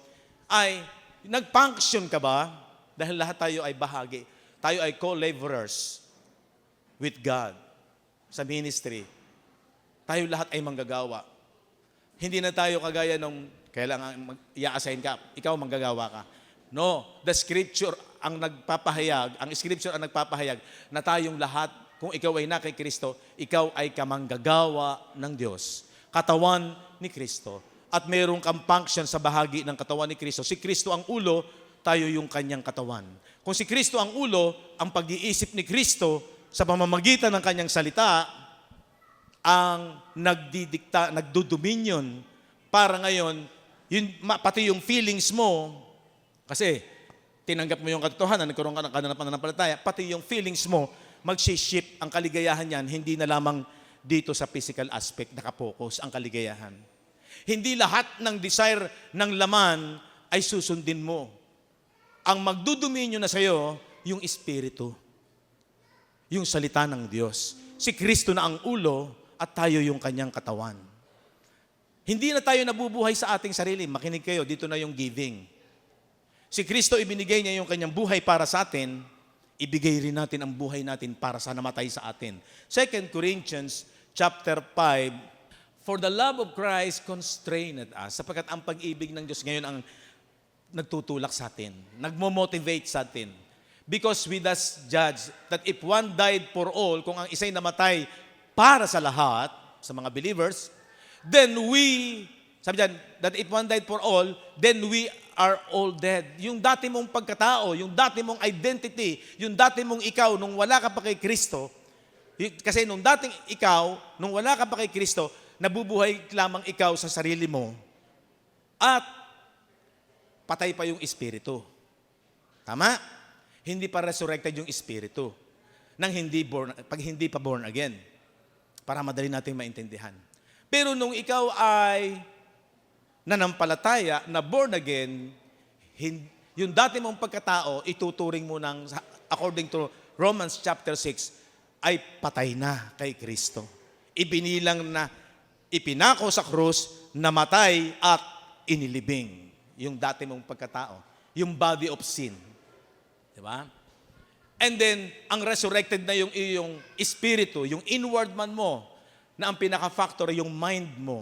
ay nag-function ka ba? Dahil lahat tayo ay bahagi. Tayo ay co-laborers with God sa ministry. Tayo lahat ay manggagawa. Hindi na tayo kagaya nung kailangan i-assign ka, ikaw manggagawa ka. No, the Scripture ang nagpapahayag, ang Scripture ang nagpapahayag na tayong lahat, kung ikaw ay na kay Kristo, ikaw ay kamanggagawa ng Diyos. Katawan ni Kristo. At mayroong kang function sa bahagi ng katawan ni Kristo. Si Kristo ang ulo, tayo yung kanyang katawan. Kung si Kristo ang ulo, ang pag-iisip ni Kristo sa pamamagitan ng kanyang salita, ang nagdidikta, nagdodominion para ngayon, pati yung feelings mo, kasi tinanggap mo yung katotohanan, nagkaroon ka ng pananampalataya, pati yung feelings mo, mag-shift ang kaligayahan yan, hindi na lamang dito sa physical aspect nakapokus ang kaligayahan. Hindi lahat ng desire ng laman ay susundin mo. Ang magdudominyo na sa'yo, yung espiritu, yung salita ng Diyos. Si Kristo na ang ulo at tayo yung kanyang katawan. Hindi na tayo nabubuhay sa ating sarili. Makinig kayo, dito na yung giving. Si Kristo, ibinigay niya yung kanyang buhay para sa atin, ibigay rin natin ang buhay natin para sa namatay sa atin. 2 Corinthians chapter 5, for the love of Christ constrained us, sapagkat ang pag-ibig ng Diyos ngayon ang nagtutulak sa atin, nagmo-motivate sa atin. Because we thus judge that if one died for all, kung ang isa'y namatay para sa lahat, sa mga believers, then we, sabi dyan, that if one died for all, then we are all dead. Yung dati mong pagkatao, yung dati mong identity, yung dati mong ikaw, nung wala ka pa kay Kristo, kasi nung dating ikaw, nung wala ka pa kay Kristo, nabubuhay lamang ikaw sa sarili mo at patay pa yung espiritu. Tama? Hindi pa resurrected yung espiritu pag hindi pa born again. Para madali natin maintindihan. Pero nung ikaw ay nanampalataya, na born again, yung dati mong pagkatao, ituturing mo ng, according to Romans chapter 6, ay patay na kay Kristo. Ibinilang na, ipinako sa krus, namatay at inilibing yung dati mong pagkatao, yung body of sin. Di ba? And then, ang resurrected na yung iyong espiritu, yung inward man mo, na ang pinaka-factor, yung mind mo.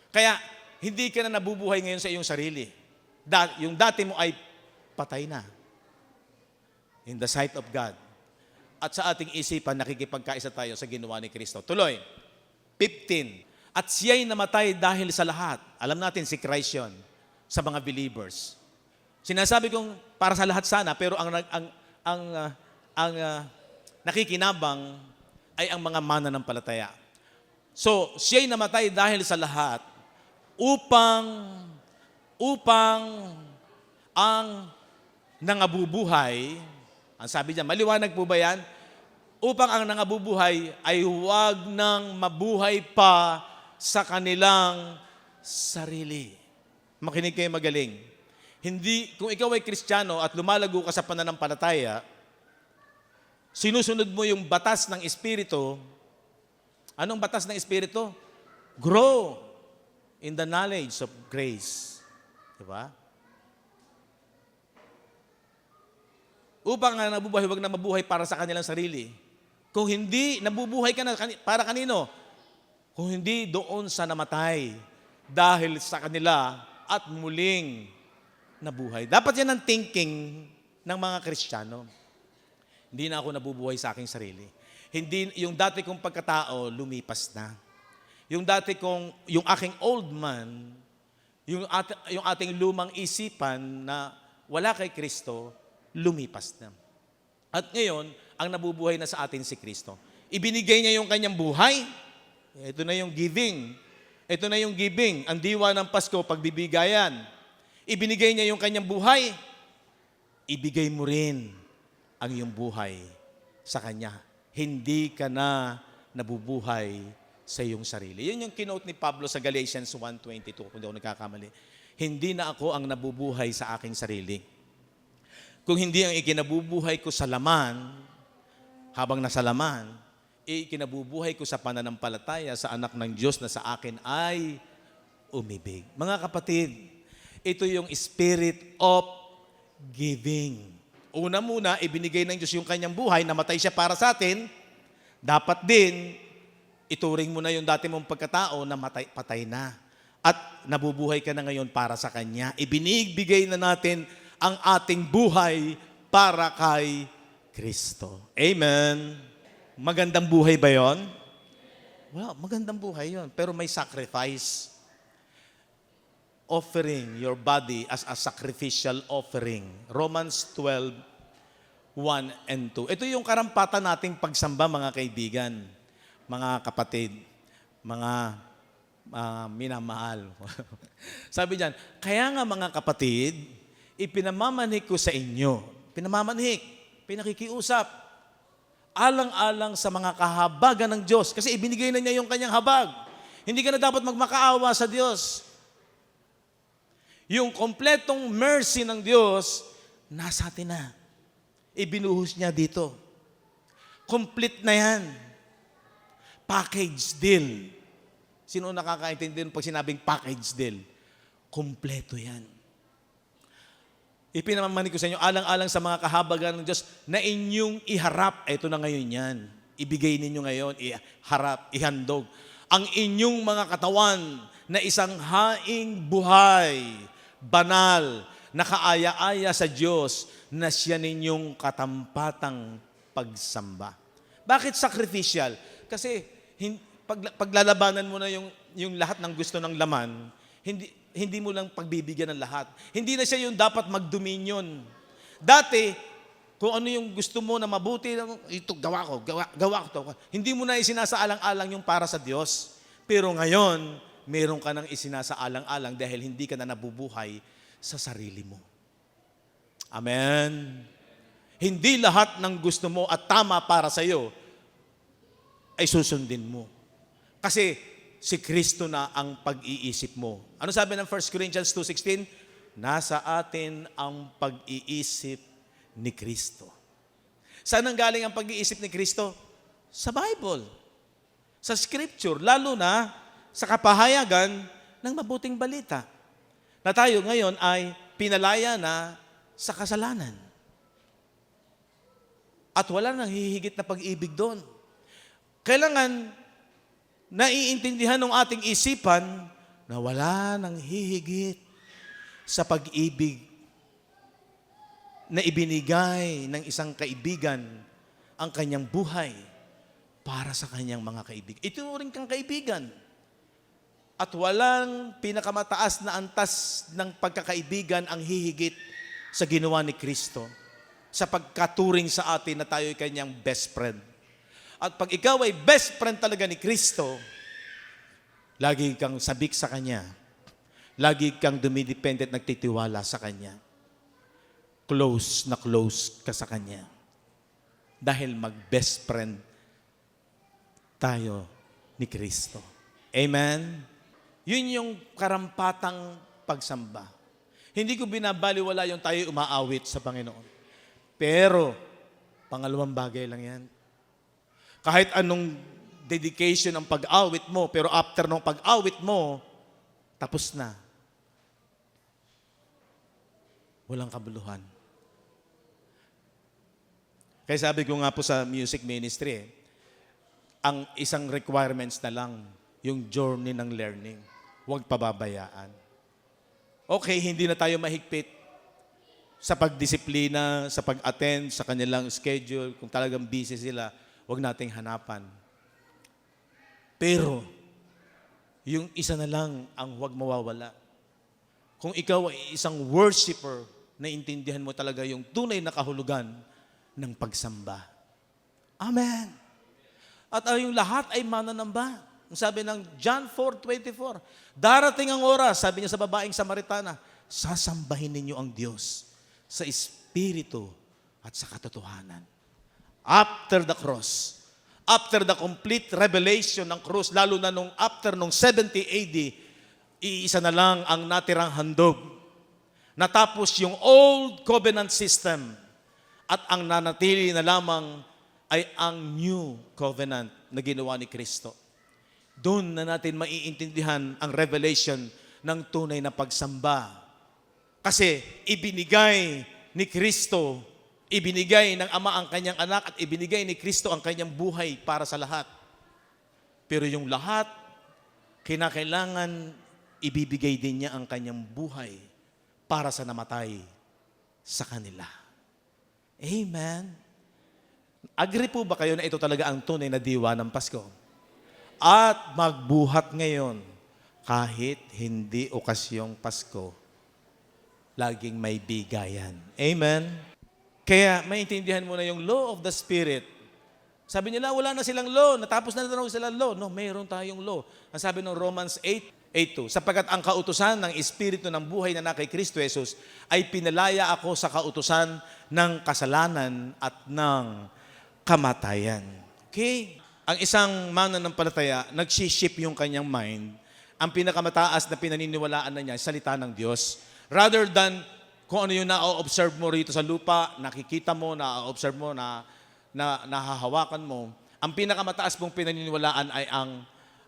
Kaya, hindi ka na nabubuhay ngayon sa iyong sarili. Yung dati mo ay patay na. In the sight of God. At sa ating isipan, nakikipagkaisa tayo sa ginawa ni Kristo. Tuloy, 15. At siya'y namatay dahil sa lahat. Alam natin, si Christ yun, sa mga believers. Sinasabi kong para sa lahat sana, pero ang nakikinabang ay ang mga mananampalataya. So, siya'y namatay dahil sa lahat upang ang nangabubuhay, ang sabi niya, maliwanag po ba yan? Upang ang nangabubuhay ay huwag nang mabuhay pa sa kanilang sarili. Makinig kayo magaling. Hindi, kung ikaw ay Kristiyano at lumalago ka sa pananampalataya, sinusunod mo yung batas ng Espiritu. Anong batas ng Espiritu? Grow in the knowledge of grace. Diba? Upang nga nabubuhay, huwag na mabuhay para sa kanilang sarili. Kung hindi, nabubuhay ka na para kanino? Kung hindi doon sa namatay dahil sa kanila at muling nabuhay. Dapat yan ang thinking ng mga Kristiyano. Hindi na ako nabubuhay sa aking sarili. Hindi, yung dati kong pagkatao, lumipas na. Yung aking old man, yung ating lumang isipan na wala kay Kristo, lumipas na. At ngayon, ang nabubuhay na sa atin si Kristo. Ibinigay niya yung kanyang buhay. Ito na yung giving. Ito na yung giving. Ang diwa ng Pasko, pagbibigayan. Ibinigay niya yung kanyang buhay. Ibigay mo rin ang iyong buhay sa Kanya. Hindi ka na nabubuhay sa iyong sarili. Yun yung kinote ni Pablo sa Galatians 1:22, kung di ako nagkakamali. Hindi na ako ang nabubuhay sa aking sarili. Kung hindi ang ikinabubuhay ko sa laman, habang nasa laman, ikinabubuhay ko sa pananampalataya sa anak ng Diyos na sa akin ay umibig. Mga kapatid, ito yung spirit of giving. Una muna, ibinigay ng Diyos yung kanyang buhay, namatay siya para sa atin, dapat din, ituring mo na yung dati mong pagkatao na patay na. At nabubuhay ka na ngayon para sa Kanya. Ibinibigay na natin ang ating buhay para kay Kristo. Amen. Magandang buhay ba yon? Well, magandang buhay yon, pero may sacrifice. Offering your body as a sacrificial offering. Romans 12, 1 and 2. Ito yung karampatan nating pagsamba, mga kaibigan, mga kapatid, mga minamahal. Sabi diyan, kaya nga mga kapatid, ipinamamanhik ko sa inyo. Pinamamanhik, pinakikiusap. Alang-alang sa mga kahabagan ng Diyos. Kasi ibinigay na niya yung kanyang habag. Hindi ka na dapat magmakaawa sa Diyos. Yung kompletong mercy ng Diyos, nasa atin na. Ibinuhos niya dito. Complete na yan. Package deal. Sino nakakaintindi pag sinabing package deal? Kompleto yan. Ipinamamanig ko sa inyo, alang-alang sa mga kahabagan ng Diyos na inyong iharap. Ito na ngayon yan. Ibigay ninyo ngayon, iharap, ihandog. Ang inyong mga katawan na isang haing buhay, banal, nakaaya-aya sa Diyos na siya ninyong katampatang pagsamba. Bakit sacrificial? Kasi paglalabanan mo na yung lahat ng gusto ng laman, hindi mo lang pagbibigyan ng lahat. Hindi na siya yung dapat mag-dominion. Dati, kung ano yung gusto mo na mabuti, ito gawa ko to. Hindi mo na isinasaalang-alang yung para sa Diyos. Pero ngayon, meron ka nang isinasaalang-alang dahil hindi ka na nabubuhay sa sarili mo. Amen. Hindi lahat ng gusto mo at tama para sa iyo ay susundin mo. Kasi si Kristo na ang pag-iisip mo. Ano sabi ng 1 Corinthians 2:16? Nasa atin ang pag-iisip ni Kristo. Saan ang galing ang pag-iisip ni Kristo? Sa Bible. Sa Scripture. Lalo na sa kapahayagan ng mabuting balita. Na tayo ngayon ay pinalaya na sa kasalanan. At wala nang hihigit na pag-ibig doon. Kailangan naiintindihan ng ating isipan na wala nang hihigit sa pag-ibig na ibinigay ng isang kaibigan ang kanyang buhay para sa kanyang mga kaibigan. Ituring kang kaibigan. At walang pinakamataas na antas ng pagkakaibigan ang hihigit sa ginawa ni Kristo sa pagkaturing sa atin na tayo ay kanyang best friend. At pag ikaw ay best friend talaga ni Kristo, lagi kang sabik sa Kanya. Lagi kang dumidepende at nagtitiwala sa Kanya. Close na close ka sa Kanya. Dahil mag-best friend tayo ni Kristo. Amen? Yun yung karampatang pagsamba. Hindi ko binabaliwala yung tayo umaawit sa Panginoon. Pero, pangalawang bagay lang yan. Kahit anong dedication ang pag-awit mo, pero after ng pag-awit mo, tapos na. Walang kabuluhan. Kaya sabi ko nga po sa music ministry, ang isang requirements na lang, yung journey ng learning. Huwag pababayaan. Okay, hindi na tayo mahigpit sa pagdisiplina, sa pag-attend, sa kanilang schedule. Kung talagang busy sila, huwag nating hanapan. Pero, yung isa na lang ang huwag mawawala. Kung ikaw ay isang worshiper, naintindihan mo talaga yung tunay na kahulugan ng pagsamba. Amen. At yung lahat ay mananamba. Ang sabi ng John 4:24, darating ang oras, sabi niya sa babaeng Samaritana, sasambahin ninyo ang Diyos sa Espiritu at sa katotohanan. After the cross, after the complete revelation ng cross, lalo na after nung 70 AD, iisa na lang ang natirang handog. Natapos yung old covenant system at ang nanatili na lamang ay ang new covenant na ginawa ni Kristo. Doon na natin maiintindihan ang revelation ng tunay na pagsamba. Kasi ibinigay ni Kristo, ibinigay ng Ama ang kanyang anak at ibinigay ni Kristo ang kanyang buhay para sa lahat. Pero yung lahat, kinakailangan ibibigay din niya ang kanyang buhay para sa namatay sa kanila. Amen. Agree po ba kayo na ito talaga ang tunay na diwa ng Pasko? At magbuhat ngayon kahit hindi okasyong Pasko, laging may bigayan. Amen? Kaya maintindihan mo na yung law of the Spirit. Sabi nila, wala na silang law. Natapos na daw silang law. No, mayroon tayong law. Ang sabi ng Romans 8:2, sapagkat ang kautusan ng Espiritu ng buhay na kay Kristo Jesus ay pinalaya ako sa kautusan ng kasalanan at ng kamatayan. Okay? Ang isang mananampalataya, nagsiship yung kanyang mind. Ang pinakamataas na pinaniniwalaan na niya, salita ng Diyos. Rather than kung ano yung na-observe mo rito sa lupa, nakikita mo, na-observe mo, nahahawakan mo, ang pinakamataas mong pinaniniwalaan ay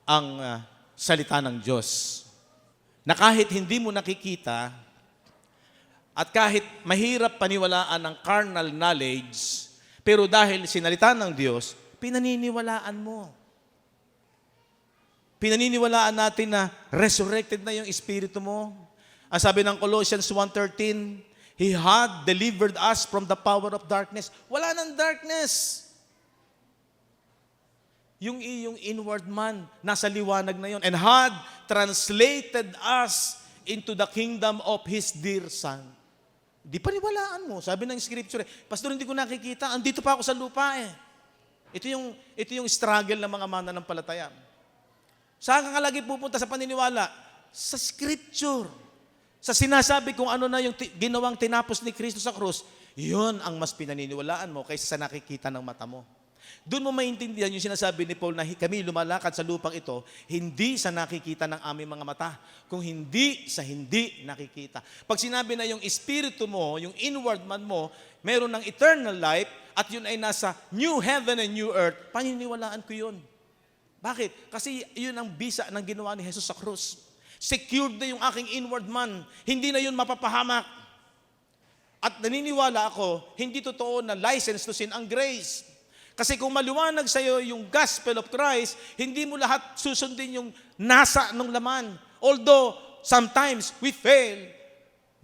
ang salita ng Diyos. Na kahit hindi mo nakikita, at kahit mahirap paniwalaan ng carnal knowledge, pero dahil sinalita ng Diyos, pinaniniwalaan mo. Pinaniniwalaan natin na resurrected na yung espiritu mo. Ang sabi ng Colossians 1:13, He had delivered us from the power of darkness. Wala nang darkness. Yung iyong inward man, nasa liwanag na yon. And had translated us into the kingdom of His dear Son. Di paniwalaan mo. Sabi ng scripture, Pastor, hindi ko nakikita. Andito pa ako sa lupa eh. Ito yung struggle ng mga mananampalataya. Saan ka lagi pupunta sa paniniwala? Sa Scripture. Sa sinasabi kung ano na yung ginawang tinapos ni Kristo sa krus, yun ang mas pinaniniwalaan mo kaysa sa nakikita ng mata mo. Doon mo maintindihan yung sinasabi ni Paul na kami lumalakad sa lupang ito, hindi sa nakikita ng aming mga mata, kung hindi sa hindi nakikita. Pag sinabi na yung espiritu mo, yung inward man mo, meron ng eternal life, at yun ay nasa new heaven and new earth, paniniwalaan ko yun. Bakit? Kasi yun ang bisa ng ginawa ni Jesus sa krus. Secured na yung aking inward man. Hindi na yun mapapahamak. At naniniwala ako, hindi totoo na license to sin ang grace. Kasi kung maliwanag sa iyo yung gospel of Christ, hindi mo lahat susundin yung nasa ng laman. Although, sometimes we fail.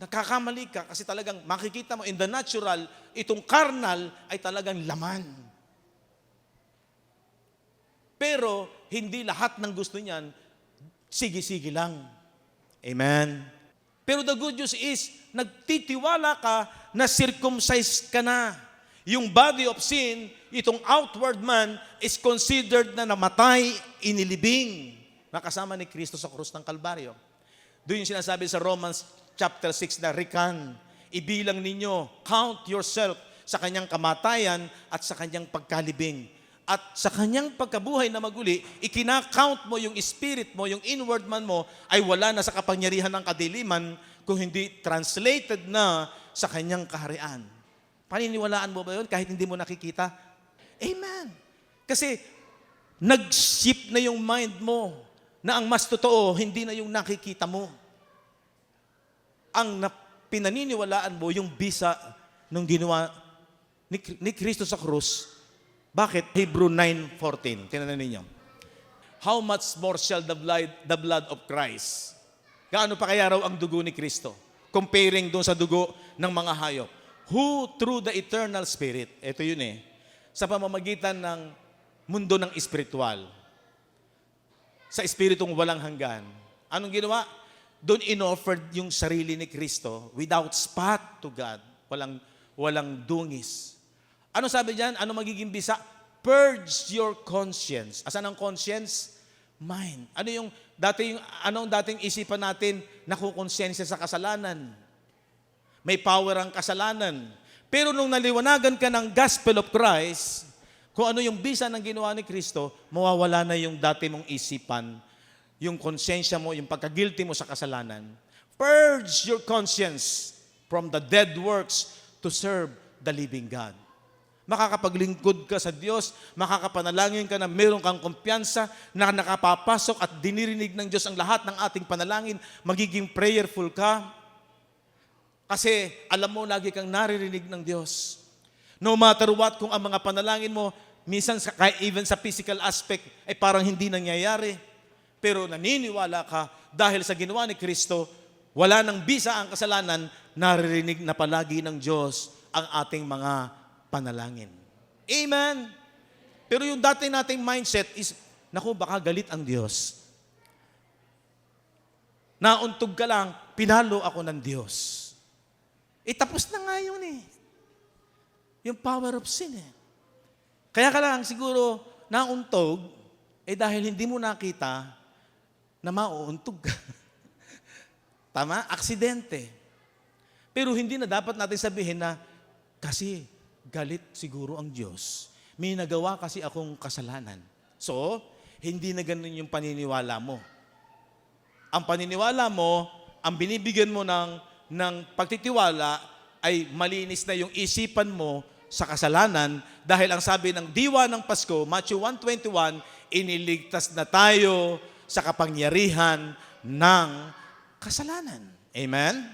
Nagkakamali ka kasi talagang makikita mo in the natural, itong carnal ay talagang laman. Pero, hindi lahat ng gusto niyan, sige-sige lang. Amen? Pero the good news is, nagtitiwala ka na circumcised ka na. Yung body of sin, itong outward man, is considered na namatay, inilibing, nakasama ni Kristo sa krus ng Kalbaryo. Doon yung sinasabi sa Romans chapter 6 na, Reckon, ibilang ninyo, count yourself sa kanyang kamatayan at sa kanyang pagkalibing. At sa kanyang pagkabuhay na maguli, ikinakount mo yung spirit mo, yung inward man mo, ay wala na sa kapangyarihan ng kadiliman, kung hindi translated na sa kanyang kaharian. Paniniwalaan mo ba yun kahit hindi mo nakikita? Amen. Kasi nag-shift na yung mind mo na ang mas totoo, hindi na yung nakikita mo. Ang pinaniniwalaan mo, yung bisa nung ginawa ni Kristo sa krus. Bakit? Hebrew 9:14. Tingnan ninyo. How much more shall the blood of Christ? Gaano pa kaya raw ang dugo ni Kristo? Comparing doon sa dugo ng mga hayop. Who through the eternal spirit, ito yun sa pamamagitan ng mundo ng espiritual, sa espiritong walang hanggan, anong ginawa? Doon inoffered yung sarili ni Kristo without spot to God. Walang dungis. Ano sabi diyan? Ano magiging bisa? Purge your conscience. Asan ang conscience? Mind. Anong dating isipan natin na kukonsensya sa kasalanan? May power ang kasalanan. Pero nung naliwanagan ka ng gospel of Christ, kung ano yung bisa ng ginawa ni Kristo, mawawala na yung dati mong isipan, yung konsensya mo, yung pagka-guilty mo sa kasalanan. Purge your conscience from the dead works to serve the living God. Makakapaglingkod ka sa Diyos, makakapanalangin ka na meron kang kumpiyansa na nakapapasok at dinirinig ng Diyos ang lahat ng ating panalangin, magiging prayerful ka. Kasi alam mo, lagi kang naririnig ng Diyos. No matter what, kung ang mga panalangin mo, minsan even sa physical aspect, ay parang hindi nangyayari. Pero naniniwala ka dahil sa ginawa ni Kristo, wala nang bisa ang kasalanan, naririnig na palagi ng Diyos ang ating mga panalangin. Amen? Pero yung dati nating mindset is, naku, baka galit ang Diyos. Nauntog ka lang, pinalo ako ng Diyos. Tapos na nga yun Yung power of sin Kaya ka lang siguro nauntog, dahil hindi mo nakita na mauuntog ka. Tama? Aksidente. Pero hindi na dapat natin sabihin na, kasi galit siguro ang Diyos. May nagawa kasi akong kasalanan. So, hindi na ganun yung paniniwala mo. Ang paniniwala mo, ang binibigyan mo ng pagtitiwala ay malinis na yung isipan mo sa kasalanan dahil ang sabi ng diwa ng Pasko, Matthew 1:21, iniligtas na tayo sa kapangyarihan ng kasalanan. Amen?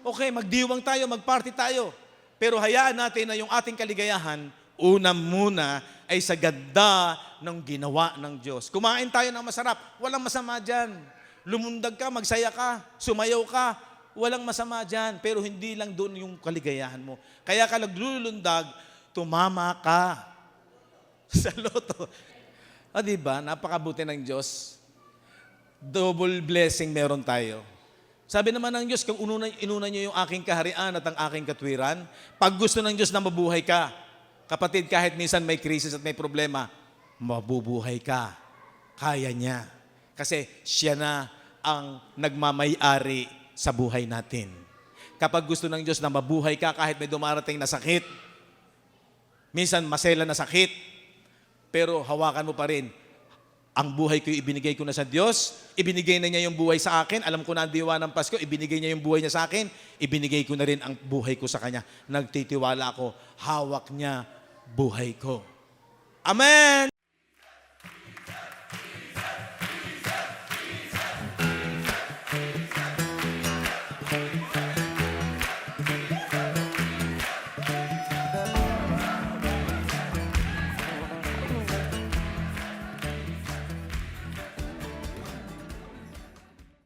Okay, magdiwang tayo, magparty tayo. Pero hayaan natin na yung ating kaligayahan, una muna ay sa ganda ng ginawa ng Diyos. Kumain tayo ng masarap, walang masama dyan. Lumundag ka, magsaya ka, sumayaw ka, walang masama dyan. Pero hindi lang doon yung kaligayahan mo. Kaya ka naglulundag, tumama ka sa loto. Diba? Napakabuti ng Diyos. Double blessing meron tayo. Sabi naman ng Diyos, kung inuna niyo yung aking kaharian at ang aking katwiran, pag gusto ng Diyos na mabuhay ka, kapatid, kahit minsan may krisis at may problema, mabubuhay ka. Kaya niya. Kasi siya na ang nagmamay-ari sa buhay natin. Kapag gusto ng Diyos na mabuhay ka kahit may dumarating na sakit, minsan masela na sakit, pero hawakan mo pa rin. Ang buhay ko ibinigay ko na sa Diyos, ibinigay na niya yung buhay sa akin, alam ko na ang diwa ng Pasko, ibinigay niya yung buhay niya sa akin, ibinigay ko na rin ang buhay ko sa Kanya. Nagtitiwala ako, hawak niya buhay ko. Amen!